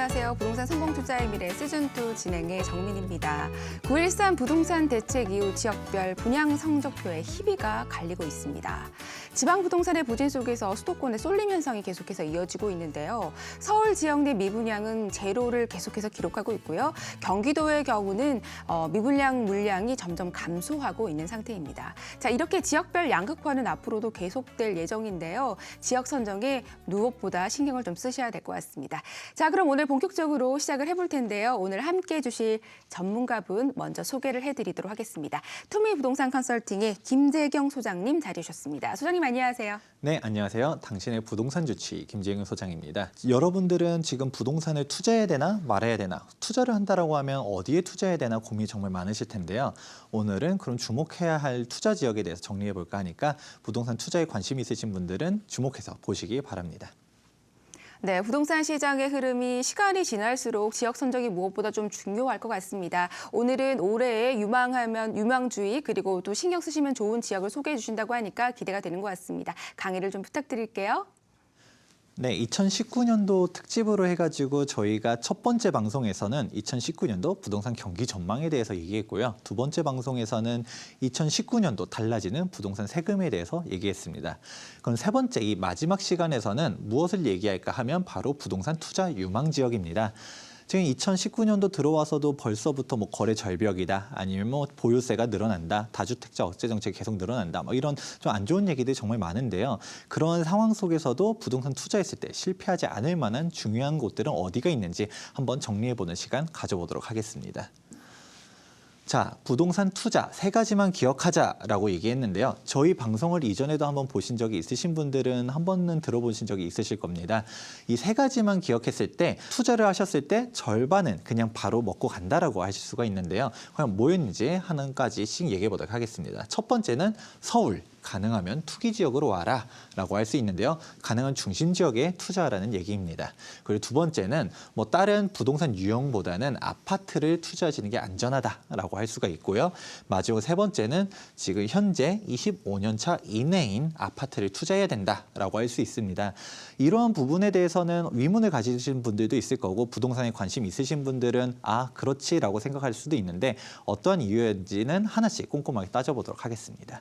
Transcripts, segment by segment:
안녕하세요. 부동산 성공투자의 미래 시즌2 진행의 정민입니다. 9.13 부동산 대책 이후 지역별 분양 성적표의 희비가 갈리고 있습니다. 지방 부동산의 부진 속에서 수도권의 쏠림 현상이 계속해서 이어지고 있는데요. 서울 지역 내 미분양은 제로를 계속해서 기록하고 있고요. 경기도의 경우는 미분양 물량이 점점 감소하고 있는 상태입니다. 자, 이렇게 지역별 양극화는 앞으로도 계속될 예정인데요. 지역 선정에 무엇보다 신경을 좀 쓰셔야 될 것 같습니다. 자, 그럼 오늘 본격적으로 시작을 해볼 텐데요. 오늘 함께해 주실 전문가분 먼저 소개를 해드리도록 하겠습니다. 투미부동산 컨설팅의 김재경 소장님 자리해 주셨습니다. 소장님 안녕하세요. 네, 안녕하세요. 당신의 부동산 주치 김재경 소장입니다. 여러분들은 지금 부동산을 투자해야 되나 말아야 되나, 투자를 한다라고 하면 어디에 투자해야 되나 고민이 정말 많으실 텐데요. 오늘은 그럼 주목해야 할 투자 지역에 대해서 정리해 볼까 하니까 부동산 투자에 관심 있으신 분들은 주목해서 보시기 바랍니다. 네, 부동산 시장의 흐름이 시간이 지날수록 지역 선정이 무엇보다 좀 중요할 것 같습니다. 오늘은 올해의 유망주의 그리고 또 신경 쓰시면 좋은 지역을 소개해 주신다고 하니까 기대가 되는 것 같습니다. 강의를 좀 부탁드릴게요. 네, 2019년도 특집으로 해가지고 저희가 첫 번째 방송에서는 2019년도 부동산 경기 전망에 대해서 얘기했고요. 두 번째 방송에서는 2019년도 달라지는 부동산 세금에 대해서 얘기했습니다. 그럼 세 번째 이 마지막 시간에서는 무엇을 얘기할까 하면 바로 부동산 투자 유망 지역입니다. 지금 2019년도 들어와서도 벌써부터 뭐 거래 절벽이다, 아니면 뭐 보유세가 늘어난다, 다주택자 억제 정책이 계속 늘어난다, 뭐 이런 좀 안 좋은 얘기들이 정말 많은데요. 그런 상황 속에서도 부동산 투자했을 때 실패하지 않을 만한 중요한 곳들은 어디가 있는지 한번 정리해보는 시간 가져보도록 하겠습니다. 자, 부동산 투자 세 가지만 기억하자라고 얘기했는데요. 저희 방송을 이전에도 한번 보신 적이 있으신 분들은 한 번은 들어보신 적이 있으실 겁니다. 이 세 가지만 기억했을 때 투자를 하셨을 때 절반은 그냥 바로 먹고 간다라고 하실 수가 있는데요. 그럼 뭐였는지 하나까지씩 얘기해 보도록 하겠습니다. 첫 번째는 서울. 가능하면 투기 지역으로 와라 라고 할 수 있는데요. 가능한 중심 지역에 투자하라는 얘기입니다. 그리고 두 번째는 뭐 다른 부동산 유형보다는 아파트를 투자하시는 게 안전하다라고 할 수가 있고요. 마지막 세 번째는 지금 현재 25년 차 이내인 아파트를 투자해야 된다라고 할 수 있습니다. 이러한 부분에 대해서는 의문을 가지신 분들도 있을 거고 부동산에 관심 있으신 분들은 아, 그렇지라고 생각할 수도 있는데 어떠한 이유인지는 하나씩 꼼꼼하게 따져보도록 하겠습니다.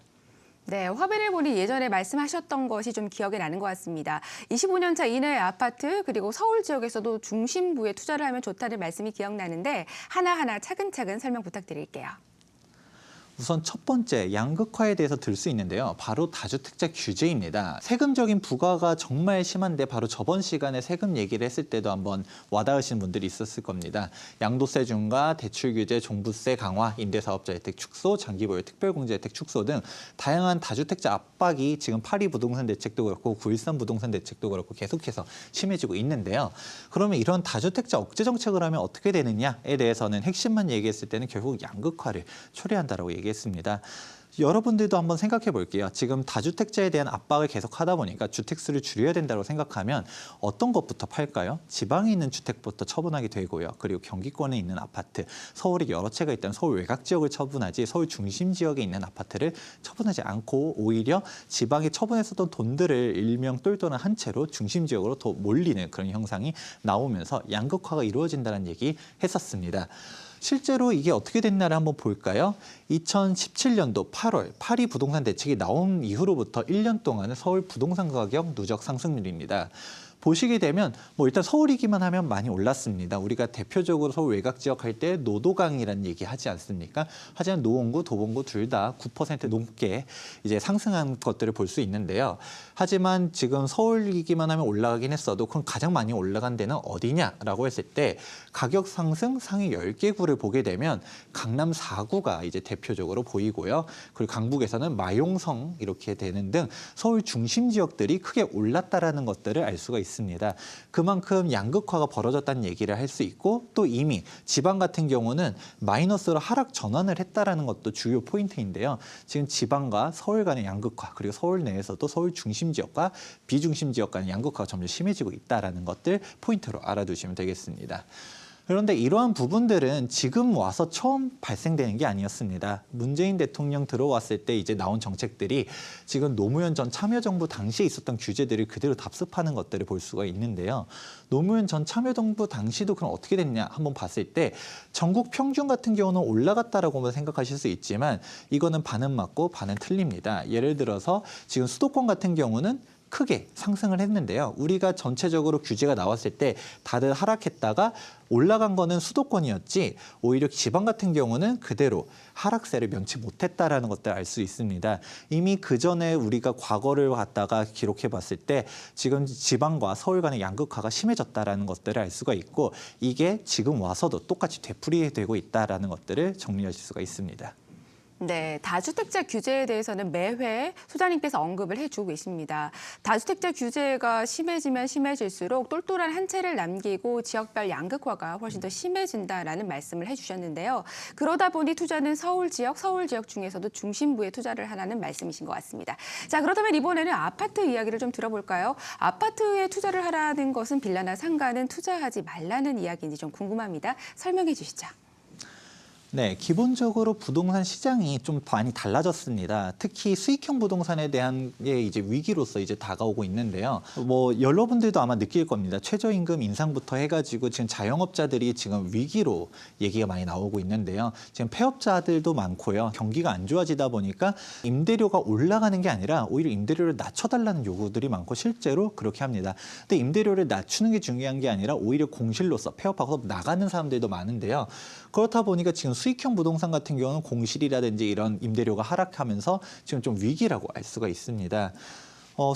네, 화면을 보니 예전에 말씀하셨던 것이 좀 기억에 나는 것 같습니다. 25년 차 이내의 아파트 그리고 서울 지역에서도 중심부에 투자를 하면 좋다는 말씀이 기억나는데 하나하나 차근차근 설명 부탁드릴게요. 우선 첫 번째 양극화에 대해서 들 수 있는데요. 바로 다주택자 규제입니다. 세금적인 부과가 정말 심한데 바로 저번 시간에 세금 얘기를 했을 때도 한번 와닿으신 분들이 있었을 겁니다. 양도세 중과 대출 규제, 종부세 강화, 임대사업자 혜택 축소, 장기보유 특별공제 혜택 축소 등 다양한 다주택자 압박이 지금 8.2 부동산 대책도 그렇고 9.13 부동산 대책도 그렇고 계속해서 심해지고 있는데요. 그러면 이런 다주택자 억제 정책을 하면 어떻게 되느냐에 대해서는 핵심만 얘기했을 때는 결국 양극화를 초래한다라고 얘기했습니다. 여러분들도 한번 생각해 볼게요. 지금 다주택자에 대한 압박을 계속 하다 보니까 주택수를 줄여야 된다고 생각하면 어떤 것부터 팔까요? 지방에 있는 주택부터 처분하게 되고요. 그리고 경기권에 있는 아파트, 서울에 여러 채가 있다면 서울 외곽 지역을 처분하지 서울 중심 지역에 있는 아파트를 처분하지 않고 오히려 지방에 처분했었던 돈들을 일명 똘똘한 한 채로 중심 지역으로 더 몰리는 그런 형상이 나오면서 양극화가 이루어진다는 얘기 했었습니다. 실제로 이게 어떻게 됐나를 한번 볼까요? 2017년도 8월 8.2 부동산 대책이 나온 이후로부터 1년 동안은 서울 부동산 가격 누적 상승률입니다. 보시게 되면 뭐 일단 서울이기만 하면 많이 올랐습니다. 우리가 대표적으로 서울 외곽 지역 할 때 노도강이라는 얘기 하지 않습니까? 하지만 노원구, 도봉구 둘 다 9% 넘게 이제 상승한 것들을 볼 수 있는데요. 하지만 지금 서울이기만 하면 올라가긴 했어도 그럼 가장 많이 올라간 데는 어디냐라고 했을 때 가격 상승 상위 10개구를 보게 되면 강남 4구가 이제 대표적으로 보이고요. 그리고 강북에서는 마용성 이렇게 되는 등 서울 중심 지역들이 크게 올랐다라는 것들을 알 수가 있습니다. 그만큼 양극화가 벌어졌다는 얘기를 할 수 있고 또 이미 지방 같은 경우는 마이너스로 하락 전환을 했다라는 것도 주요 포인트인데요. 지금 지방과 서울 간의 양극화 그리고 서울 내에서도 서울 중심 지역과 비중심 지역 간의 양극화가 점점 심해지고 있다라는 것들 포인트로 알아두시면 되겠습니다. 그런데 이러한 부분들은 지금 와서 처음 발생되는 게 아니었습니다. 문재인 대통령 들어왔을 때 이제 나온 정책들이 지금 노무현 전 참여정부 당시에 있었던 규제들을 그대로 답습하는 것들을 볼 수가 있는데요. 노무현 전 참여정부 당시도 그럼 어떻게 됐냐 한번 봤을 때 전국 평균 같은 경우는 올라갔다라고 생각하실 수 있지만 이거는 반은 맞고 반은 틀립니다. 예를 들어서 지금 수도권 같은 경우는 크게 상승을 했는데요. 우리가 전체적으로 규제가 나왔을 때 다들 하락했다가 올라간 거는 수도권이었지 오히려 지방 같은 경우는 그대로 하락세를 면치 못했다라는 것들을 알 수 있습니다. 이미 그 전에 우리가 과거를 갖다가 기록해 봤을 때 지금 지방과 서울 간의 양극화가 심해졌다라는 것들을 알 수가 있고 이게 지금 와서도 똑같이 되풀이되고 있다라는 것들을 정리하실 수가 있습니다. 네, 다주택자 규제에 대해서는 매회 소장님께서 언급을 해주고 계십니다. 다주택자 규제가 심해지면 심해질수록 똘똘한 한 채를 남기고 지역별 양극화가 훨씬 더 심해진다라는 말씀을 해주셨는데요. 그러다 보니 투자는 서울 지역 중에서도 중심부에 투자를 하라는 말씀이신 것 같습니다. 자, 그렇다면 이번에는 아파트 이야기를 좀 들어볼까요? 아파트에 투자를 하라는 것은 빌라나 상가는 투자하지 말라는 이야기인지 좀 궁금합니다. 설명해 주시죠. 네, 기본적으로 부동산 시장이 좀 많이 달라졌습니다. 특히 수익형 부동산에 대한 게 이제 위기로서 이제 다가오고 있는데요. 뭐 여러분들도 아마 느낄 겁니다. 최저임금 인상부터 해가지고 지금 자영업자들이 지금 위기로 얘기가 많이 나오고 있는데요. 지금 폐업자들도 많고요. 경기가 안 좋아지다 보니까 임대료가 올라가는 게 아니라 오히려 임대료를 낮춰달라는 요구들이 많고 실제로 그렇게 합니다. 근데 임대료를 낮추는 게 중요한 게 아니라 오히려 공실로서 폐업하고 나가는 사람들도 많은데요. 그렇다 보니까 지금 수익형 부동산 같은 경우는 공실이라든지 이런 임대료가 하락하면서 지금 좀 위기라고 알 수가 있습니다.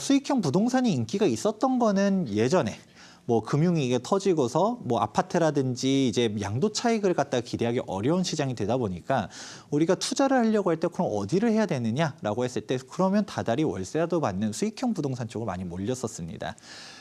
수익형 부동산이 인기가 있었던 거는 예전에 뭐 금융위기가 터지고서 뭐 아파트라든지 이제 양도 차익을 갖다가 기대하기 어려운 시장이 되다 보니까 우리가 투자를 하려고 할 때 그럼 어디를 해야 되느냐라고 했을 때 그러면 다달이 월세라도 받는 수익형 부동산 쪽으로 많이 몰렸었습니다.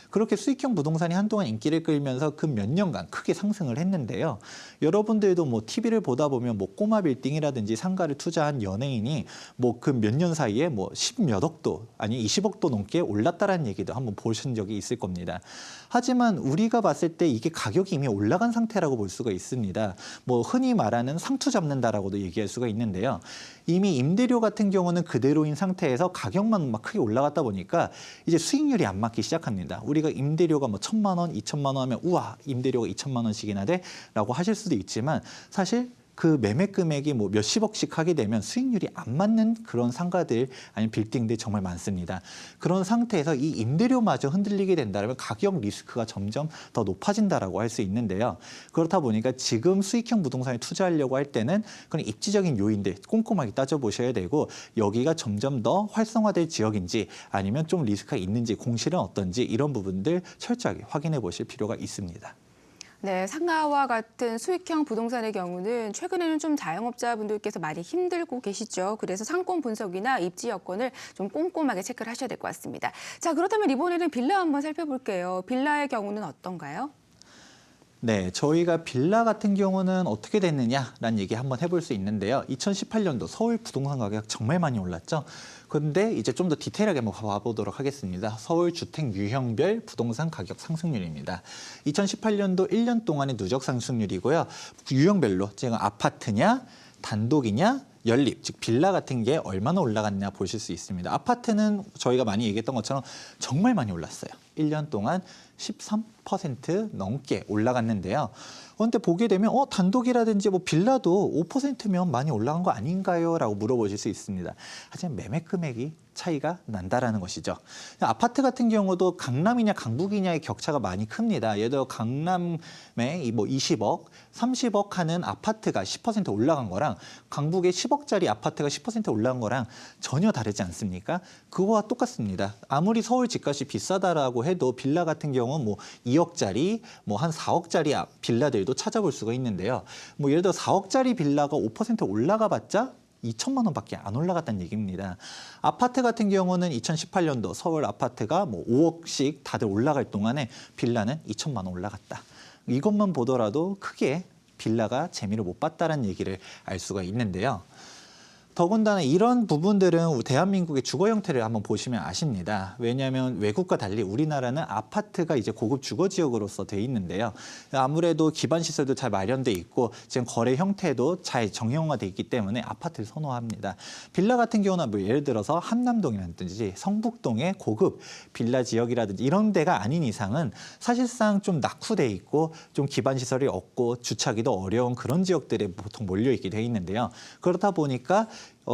그렇게 수익형 부동산이 한동안 인기를 끌면서 그 몇 년간 크게 상승을 했는데요. 여러분들도 뭐 TV를 보다 보면 뭐 꼬마 빌딩이라든지 상가를 투자한 연예인이 뭐 그 몇 년 사이에 뭐 10몇억도 아니 20억도 넘게 올랐다라는 얘기도 한번 보신 적이 있을 겁니다. 하지만 우리가 봤을 때 이게 가격이 이미 올라간 상태라고 볼 수가 있습니다. 뭐 흔히 말하는 상투 잡는다라고도 얘기할 수가 있는데요. 이미 임대료 같은 경우는 그대로인 상태에서 가격만 막 크게 올라갔다 보니까 이제 수익률이 안 맞기 시작합니다. 우리가 임대료가 뭐 1,000만 원, 2,000만 원 하면 우와 임대료가 2,000만 원씩이나 돼라고 하실 수도 있지만 사실 그 매매 금액이 뭐 몇십억씩 하게 되면 수익률이 안 맞는 그런 상가들 아니면 빌딩들이 정말 많습니다. 그런 상태에서 이 임대료마저 흔들리게 된다면 가격 리스크가 점점 더 높아진다라고 할 수 있는데요. 그렇다 보니까 지금 수익형 부동산에 투자하려고 할 때는 그런 입지적인 요인들 꼼꼼하게 따져보셔야 되고 여기가 점점 더 활성화될 지역인지 아니면 좀 리스크가 있는지 공실은 어떤지 이런 부분들 철저하게 확인해 보실 필요가 있습니다. 네, 상가와 같은 수익형 부동산의 경우는 최근에는 좀 자영업자분들께서 많이 힘들고 계시죠. 그래서 상권 분석이나 입지 여건을 좀 꼼꼼하게 체크를 하셔야 될 것 같습니다. 자, 그렇다면 이번에는 빌라 한번 살펴볼게요. 빌라의 경우는 어떤가요? 네, 저희가 빌라 같은 경우는 어떻게 됐느냐라는 얘기 한번 해볼 수 있는데요. 2018년도 서울 부동산 가격 정말 많이 올랐죠. 그런데 이제 좀 더 디테일하게 한번 봐보도록 하겠습니다. 서울 주택 유형별 부동산 가격 상승률입니다. 2018년도 1년 동안의 누적 상승률이고요. 유형별로 지금 아파트냐, 단독이냐, 연립, 즉 빌라 같은 게 얼마나 올라갔냐 보실 수 있습니다. 아파트는 저희가 많이 얘기했던 것처럼 정말 많이 올랐어요. 1년 동안 13% 넘게 올라갔는데요. 그런데 보게 되면 단독이라든지 뭐 빌라도 5%면 많이 올라간 거 아닌가요? 라고 물어보실 수 있습니다. 하지만 매매 금액이 차이가 난다라는 것이죠. 아파트 같은 경우도 강남이냐 강북이냐의 격차가 많이 큽니다. 예를 들어 강남에 뭐 20억, 30억 하는 아파트가 10% 올라간 거랑 강북에 10억짜리 아파트가 10% 올라간 거랑 전혀 다르지 않습니까? 그거와 똑같습니다. 아무리 서울 집값이 비싸다라고 해도 빌라 같은 경우는 뭐 2억짜리, 뭐 한 4억짜리 빌라들도 찾아볼 수가 있는데요. 뭐 예를 들어 4억짜리 빌라가 5% 올라가 봤자 2천만 원밖에 안 올라갔다는 얘기입니다. 아파트 같은 경우는 2018년도 서울 아파트가 뭐 5억씩 다들 올라갈 동안에 빌라는 2천만 원 올라갔다. 이것만 보더라도 크게 빌라가 재미를 못 봤다는 얘기를 알 수가 있는데요. 더군다나 이런 부분들은 대한민국의 주거 형태를 한번 보시면 아십니다. 왜냐하면 외국과 달리 우리나라는 아파트가 이제 고급 주거 지역으로서 돼 있는데요. 아무래도 기반 시설도 잘 마련돼 있고 지금 거래 형태도 잘 정형화돼 있기 때문에 아파트를 선호합니다. 빌라 같은 경우는 뭐 예를 들어서 한남동이라든지 성북동의 고급 빌라 지역이라든지 이런 데가 아닌 이상은 사실상 좀 낙후돼 있고 좀 기반 시설이 없고 주차하기도 어려운 그런 지역들에 보통 몰려 있게 돼 있는데요. 그렇다 보니까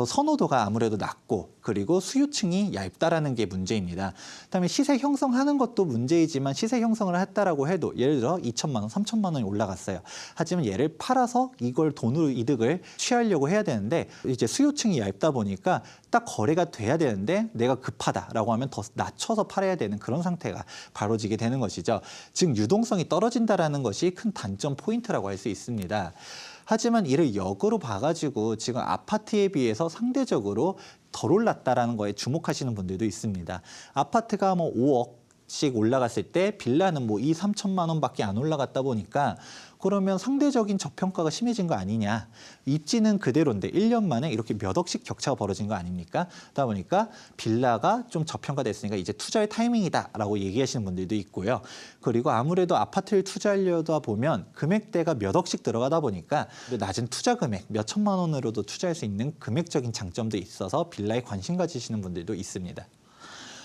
선호도가 아무래도 낮고 그리고 수요층이 얇다라는 게 문제입니다. 그다음에 시세 형성하는 것도 문제이지만 시세 형성을 했다라고 해도 예를 들어 2천만 원, 3천만 원이 올라갔어요. 하지만 얘를 팔아서 이걸 돈으로 이득을 취하려고 해야 되는데 이제 수요층이 얇다 보니까 딱 거래가 돼야 되는데 내가 급하다라고 하면 더 낮춰서 팔아야 되는 그런 상태가 벌어지게 되는 것이죠. 즉 유동성이 떨어진다라는 것이 큰 단점 포인트라고 할 수 있습니다. 하지만 이를 역으로 봐가지고 지금 아파트에 비해서 상대적으로 덜 올랐다라는 거에 주목하시는 분들도 있습니다. 아파트가 뭐 5억씩 올라갔을 때 빌라는 뭐 2, 3천만 원밖에 안 올라갔다 보니까 그러면 상대적인 저평가가 심해진 거 아니냐. 입지는 그대로인데 1년 만에 이렇게 몇 억씩 격차가 벌어진 거 아닙니까? 그러다 보니까 빌라가 좀 저평가됐으니까 이제 투자의 타이밍이다라고 얘기하시는 분들도 있고요. 그리고 아무래도 아파트를 투자하려다 보면 금액대가 몇 억씩 들어가다 보니까 낮은 투자 금액 몇 천만 원으로도 투자할 수 있는 금액적인 장점도 있어서 빌라에 관심 가지시는 분들도 있습니다.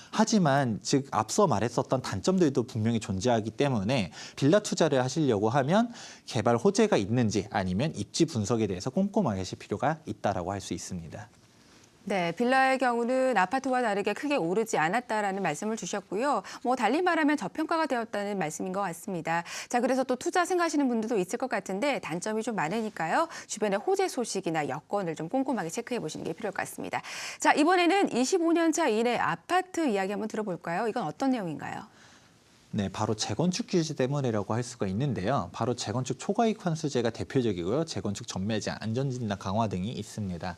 하지만 즉 앞서 말했었던 단점들도 분명히 존재하기 때문에 빌라 투자를 하시려고 하면 개발 호재가 있는지 아니면 입지 분석에 대해서 꼼꼼하게 하실 필요가 있다라고 할 수 있습니다. 네, 빌라의 경우는 아파트와 다르게 크게 오르지 않았다라는 말씀을 주셨고요. 뭐 달리 말하면 저평가가 되었다는 말씀인 것 같습니다. 자, 그래서 또 투자 생각하시는 분들도 있을 것 같은데 단점이 좀 많으니까요. 주변의 호재 소식이나 여건을 좀 꼼꼼하게 체크해 보시는 게 필요할 것 같습니다. 자, 이번에는 25년 차 이내 아파트 이야기 한번 들어볼까요? 이건 어떤 내용인가요? 네, 바로 재건축 규제 때문이라고 할 수가 있는데요. 바로 재건축 초과이익 환수제가 대표적이고요. 재건축 전매제 안전진단 강화 등이 있습니다.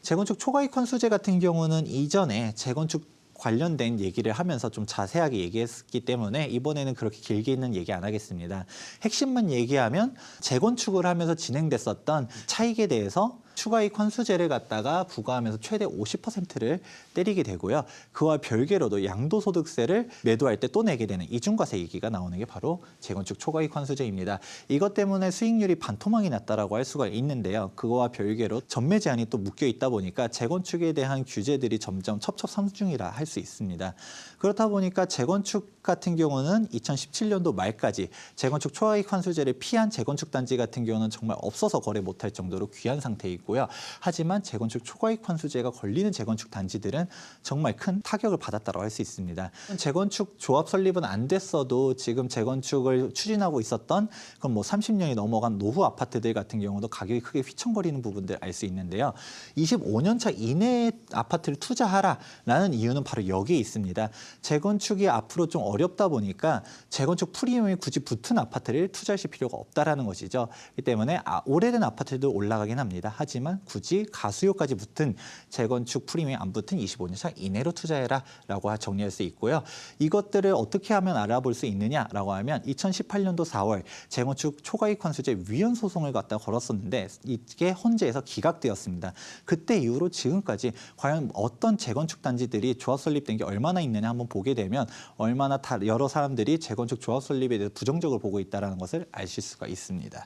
재건축 초과이익 환수제 같은 경우는 이전에 재건축 관련된 얘기를 하면서 좀 자세하게 얘기했기 때문에 이번에는 그렇게 길게 있는 얘기 안 하겠습니다. 핵심만 얘기하면 재건축을 하면서 진행됐었던 차익에 대해서 추가이익 환수제를 갖다가 부과하면서 최대 50%를 때리게 되고요. 그와 별개로도 양도소득세를 매도할 때 또 내게 되는 이중과세 얘기가 나오는 게 바로 재건축 초과이익 환수제입니다. 이것 때문에 수익률이 반토막이 났다라고 할 수가 있는데요. 그거와 별개로 전매 제한이 또 묶여 있다 보니까 재건축에 대한 규제들이 점점 첩첩산중이라 할 수 있습니다. 그렇다 보니까 재건축 같은 경우는 2017년도 말까지 재건축 초과이익 환수제를 피한 재건축 단지 같은 경우는 정말 없어서 거래 못할 정도로 귀한 상태이고요. 하지만 재건축 초과이익 환수제가 걸리는 재건축 단지들은 정말 큰 타격을 받았다고 할 수 있습니다. 재건축 조합 설립은 안 됐어도 지금 재건축을 추진하고 있었던 그럼 뭐 30년이 넘어간 노후 아파트들 같은 경우도 가격이 크게 휘청거리는 부분들 알 수 있는데요. 25년 차 이내에 아파트를 투자하라라는 이유는 바로 여기에 있습니다. 재건축이 앞으로 좀 어렵다 보니까 재건축 프리미엄이 굳이 붙은 아파트를 투자하실 필요가 없다라는 것이죠. 이 때문에 오래된 아파트도 올라가긴 합니다. 하지만 굳이 가수요까지 붙은 재건축 프리미엄이 안 붙은 25년 차 이내로 투자해라라고 정리할 수 있고요. 이것들을 어떻게 하면 알아볼 수 있느냐라고 하면 2018년도 4월 재건축 초과이익 환수제 위헌 소송을 갖다 걸었었는데 이게 헌재에서 기각되었습니다. 그때 이후로 지금까지 과연 어떤 재건축 단지들이 조합 설립된 게 얼마나 있느냐 한번 보게 되면 얼마나 여러 사람들이 재건축 조합 설립에 대해서 부정적으로 보고 있다는 것을 아실 수가 있습니다.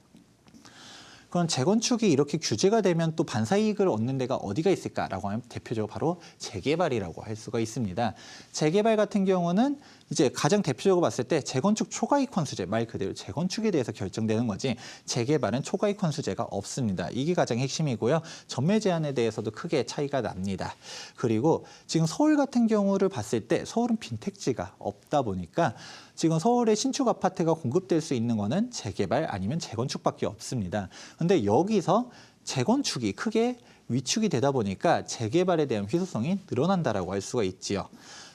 그럼 재건축이 이렇게 규제가 되면 또 반사이익을 얻는 데가 어디가 있을까라고 하면 대표적으로 바로 재개발이라고 할 수가 있습니다. 재개발 같은 경우는 이제 가장 대표적으로 봤을 때 재건축 초과이익 환수제 말 그대로 재건축에 대해서 결정되는 거지 재개발은 초과이익 환수제가 없습니다. 이게 가장 핵심이고요. 전매 제한에 대해서도 크게 차이가 납니다. 그리고 지금 서울 같은 경우를 봤을 때 서울은 빈택지가 없다 보니까 지금 서울에 신축 아파트가 공급될 수 있는 거는 재개발 아니면 재건축밖에 없습니다. 근데 여기서 재건축이 크게 위축이 되다 보니까 재개발에 대한 희소성이 늘어난다라고 할 수가 있지요.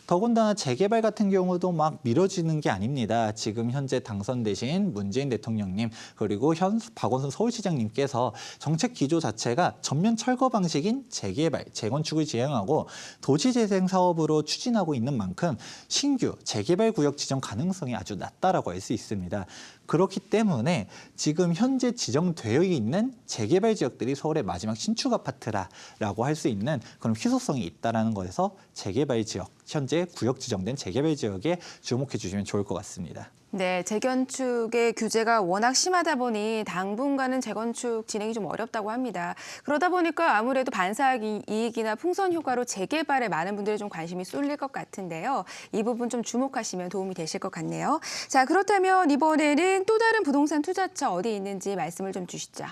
더군다나 재개발 같은 경우도 막 미뤄지는 게 아닙니다. 지금 현재 당선되신 문재인 대통령님 그리고 박원순 서울시장님께서 정책 기조 자체가 전면 철거 방식인 재개발, 재건축을 지향하고 도시재생 사업으로 추진하고 있는 만큼 신규 재개발 구역 지정 가능성이 아주 낮다라고 할 수 있습니다. 그렇기 때문에 지금 현재 지정되어 있는 재개발 지역들이 서울의 마지막 신축 아파트라고 할 수 있는 그런 희소성이 있다는 것에서 재개발 지역, 현재 구역 지정된 재개발 지역에 주목해 주시면 좋을 것 같습니다. 네, 재건축의 규제가 워낙 심하다 보니 당분간은 재건축 진행이 좀 어렵다고 합니다. 그러다 보니까 아무래도 반사학 이익이나 풍선 효과로 재개발에 많은 분들이 좀 관심이 쏠릴 것 같은데요. 이 부분 좀 주목하시면 도움이 되실 것 같네요. 자, 그렇다면 이번에는 또 다른 부동산 투자처 어디 있는지 말씀을 좀 주시죠.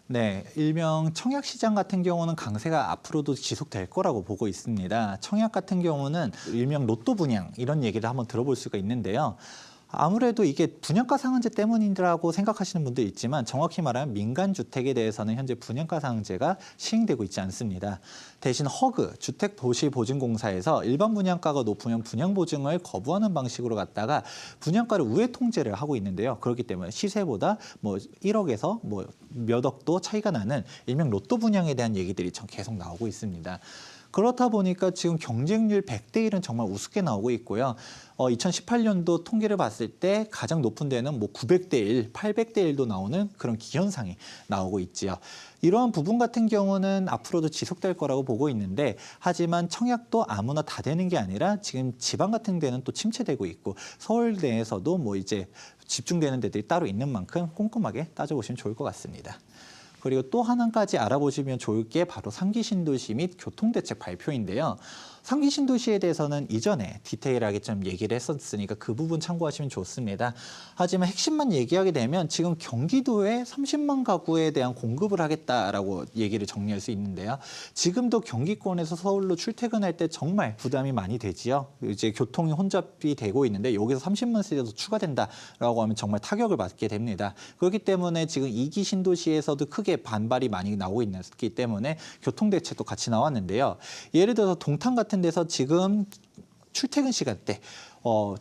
네, 일명 청약 시장 같은 경우는 강세가 앞으로도 지속될 거라고 보고 있습니다. 청약 같은 경우는 일명 로또 분양 이런 얘기를 한번 들어볼 수가 있는데요. 아무래도 이게 분양가 상한제 때문이라고 생각하시는 분도 있지만 정확히 말하면 민간 주택에 대해서는 현재 분양가 상한제가 시행되고 있지 않습니다. 대신 허그 주택도시보증공사에서 일반 분양가가 높으면 분양 보증을 거부하는 방식으로 갔다가 분양가를 우회 통제를 하고 있는데요. 그렇기 때문에 시세보다 뭐 1억에서 뭐 몇 억도 차이가 나는 일명 로또 분양에 대한 얘기들이 계속 나오고 있습니다. 그렇다 보니까 지금 경쟁률 100대 1은 정말 우습게 나오고 있고요. 2018년도 통계를 봤을 때 가장 높은 데는 뭐 900대 1, 800대 1도 나오는 그런 기현상이 나오고 있지요. 이러한 부분 같은 경우는 앞으로도 지속될 거라고 보고 있는데 하지만 청약도 아무나 다 되는 게 아니라 지금 지방 같은 데는 또 침체되고 있고 서울 내에서도 뭐 이제 집중되는 데들이 따로 있는 만큼 꼼꼼하게 따져보시면 좋을 것 같습니다. 그리고 또 하나까지 알아보시면 좋을 게 바로 3기 신도시 및 교통대책 발표인데요. 3기 신도시에 대해서는 이전에 디테일하게 좀 얘기를 했었으니까 그 부분 참고하시면 좋습니다. 하지만 핵심만 얘기하게 되면 지금 경기도에 30만 가구에 대한 공급을 하겠다라고 얘기를 정리할 수 있는데요. 지금도 경기권에서 서울로 출퇴근할 때 정말 부담이 많이 되지요. 이제 교통이 혼잡이 되고 있는데 여기서 30만 세대도 추가된다라고 하면 정말 타격을 받게 됩니다. 그렇기 때문에 지금 2기 신도시에서도 크게 반발이 많이 나오고 있기 때문에 교통대책도 같이 나왔는데요. 예를 들어서 동탄 같은 데서 지금 출퇴근 시간대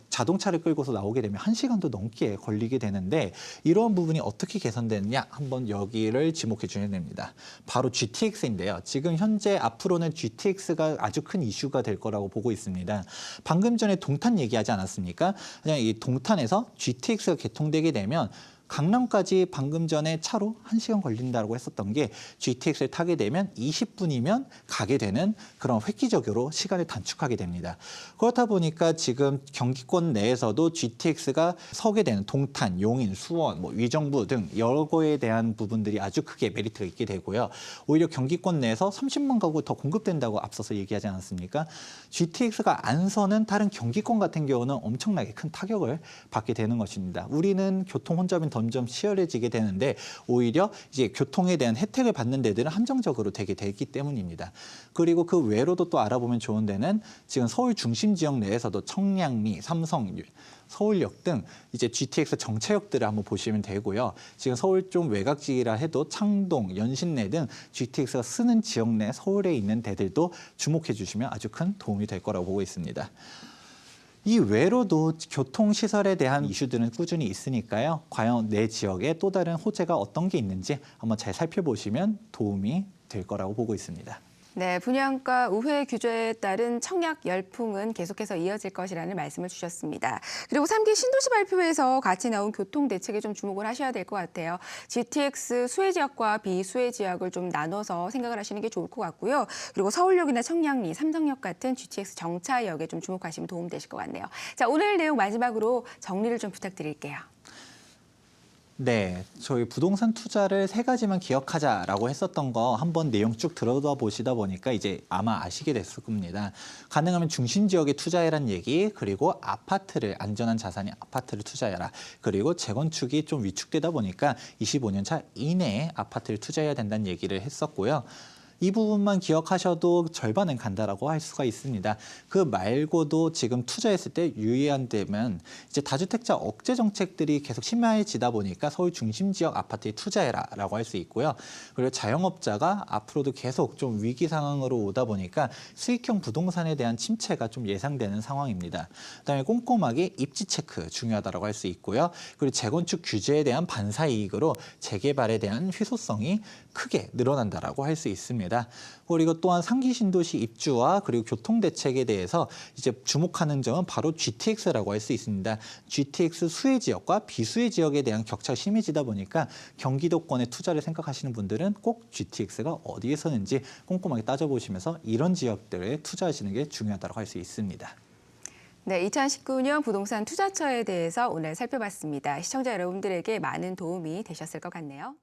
자동차를 끌고서 나오게 되면 1시간도 넘게 걸리게 되는데 이런 부분이 어떻게 개선되느냐 한번 여기를 지목해 주셔야 됩니다. 바로 GTX인데요. 지금 현재 앞으로는 GTX가 아주 큰 이슈가 될 거라고 보고 있습니다. 방금 전에 동탄 얘기하지 않았습니까? 그냥 이 동탄에서 GTX가 개통되게 되면 강남까지 방금 전에 차로 1시간 걸린다고 했었던 게 GTX를 타게 되면 20분이면 가게 되는 그런 획기적으로 시간을 단축하게 됩니다. 그렇다 보니까 지금 경기권 내에서도 GTX가 서게 되는 동탄, 용인, 수원, 뭐 위정부 등 여러 거에 대한 부분들이 아주 크게 메리트가 있게 되고요. 오히려 경기권 내에서 30만 가구 더 공급된다고 앞서서 얘기하지 않았습니까? GTX가 안 서는 다른 경기권 같은 경우는 엄청나게 큰 타격을 받게 되는 것입니다. 우리는 교통 혼잡이 점점 치열해지게 되는데 오히려 이제 교통에 대한 혜택을 받는 데들은 한정적으로 되게 되기 때문입니다. 그리고 그 외로도 또 알아보면 좋은 데는 지금 서울 중심 지역 내에서도 청량리, 삼성, 서울역 등 이제 GTX 정차역들을 한번 보시면 되고요. 지금 서울 좀 외곽지라 해도 창동, 연신내 등 GTX가 쓰는 지역 내 서울에 있는 데들도 주목해 주시면 아주 큰 도움이 될 거라고 보고 있습니다. 이 외로도 교통시설에 대한 이슈들은 꾸준히 있으니까요. 과연 내 지역에 또 다른 호재가 어떤 게 있는지 한번 잘 살펴보시면 도움이 될 거라고 보고 있습니다. 네, 분양가 우회 규제에 따른 청약 열풍은 계속해서 이어질 것이라는 말씀을 주셨습니다. 그리고 3기 신도시 발표에서 같이 나온 교통 대책에 좀 주목을 하셔야 될 것 같아요. GTX 수혜 지역과 비수혜 지역을 좀 나눠서 생각을 하시는 게 좋을 것 같고요. 그리고 서울역이나 청량리, 삼성역 같은 GTX 정차역에 좀 주목하시면 도움 되실 것 같네요. 자, 오늘 내용 마지막으로 정리를 좀 부탁드릴게요. 네, 저희 부동산 투자를 3가지만 기억하자라고 했었던 거 한번 내용 쭉 들어다 보시다 보니까 이제 아마 아시게 됐을 겁니다. 가능하면 중심 지역에 투자해란 얘기, 그리고 아파트를 안전한 자산이 아파트를 투자해라. 그리고 재건축이 좀 위축되다 보니까 25년 차 이내에 아파트를 투자해야 된다는 얘기를 했었고요. 이 부분만 기억하셔도 절반은 간다라고 할 수가 있습니다. 그 말고도 지금 투자했을 때 유의한 데면 이제 다주택자 억제 정책들이 계속 심해지다 보니까 서울 중심 지역 아파트에 투자해라라고 할 수 있고요. 그리고 자영업자가 앞으로도 계속 좀 위기 상황으로 오다 보니까 수익형 부동산에 대한 침체가 좀 예상되는 상황입니다. 그다음에 꼼꼼하게 입지 체크 중요하다라고 할 수 있고요. 그리고 재건축 규제에 대한 반사 이익으로 재개발에 대한 희소성이 크게 늘어난다라고 할 수 있습니다. 있습니다. 그리고 또한 상기 신도시 입주와 그리고 교통 대책에 대해서 이제 주목하는 점은 바로 GTX라고 할 수 있습니다. GTX 수혜 지역과 비수혜 지역에 대한 격차가 심해지다 보니까 경기도권에 투자를 생각하시는 분들은 꼭 GTX가 어디에 서는지 꼼꼼하게 따져보시면서 이런 지역들에 투자하시는 게 중요하다고 할 수 있습니다. 네, 2019년 부동산 투자처에 대해서 오늘 살펴봤습니다. 시청자 여러분들에게 많은 도움이 되셨을 것 같네요.